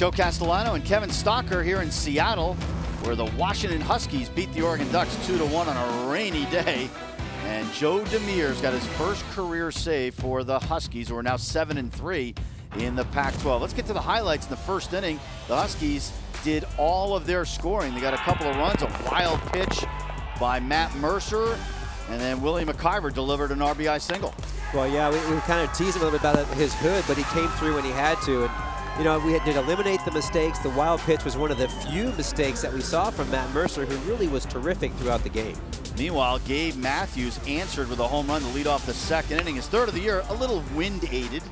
Joe Castellano and Kevin Stocker here in Seattle, where the Washington Huskies beat the Oregon Ducks 2-1 on a rainy day. And Joe Demers got his first career save for the Huskies, who are now 7-3 in the Pac-12. Let's get to the highlights in the first inning. The Huskies did all of their scoring. They got a couple of runs, a wild pitch by Matt Mercer, and then Willie McIver delivered an RBI single. Well, yeah, we kind of teased him a little bit about his hood, but he came through when he had to. And, you know, we did eliminate the mistakes. The wild pitch was one of the few mistakes that we saw from Matt Mercer, who really was terrific throughout the game. Meanwhile, Gabe Matthews answered with a home run to lead off the second inning. His third of the year, a little wind-aided.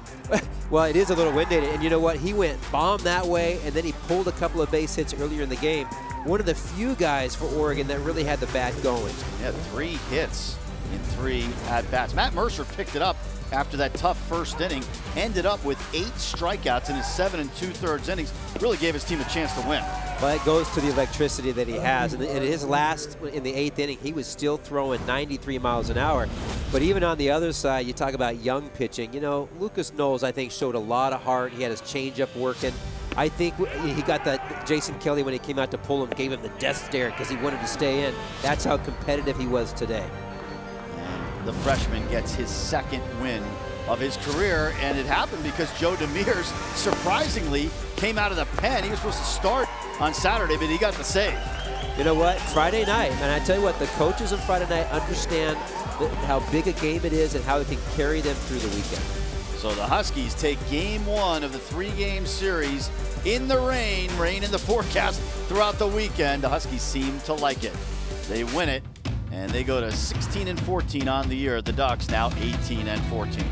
Well, it is a little wind-aided, and you know what? He went bomb that way, and then he pulled a couple of base hits earlier in the game. One of the few guys for Oregon that really had the bat going. Yeah, 3 hits in 3 at-bats. Matt Mercer picked it up after that tough first inning, ended up with 8 strikeouts in his 7 2/3 innings. Really gave his team a chance to win. Well, it goes to the electricity that he has. And in his last, in the 8th inning, he was still throwing 93 miles an hour. But even on the other side, you talk about young pitching. You know, Lucas Knowles, I think, showed a lot of heart. He had his changeup working. I think he got that Jason Kelly, when he came out to pull him, gave him the death stare because he wanted to stay in. That's how competitive he was today. The freshman gets his 2nd win of his career, and it happened because Joe Demers surprisingly came out of the pen. He was supposed to start on Saturday, but he got the save. You know what? Friday night, and I tell you what, the coaches on Friday night understand how big a game it is and how it can carry them through the weekend. So the Huskies take game 1 of the 3-game series in the rain in the forecast throughout the weekend. The Huskies seem to like it. They win it, and they go to 16-14 on the year. The Ducks now 18-14.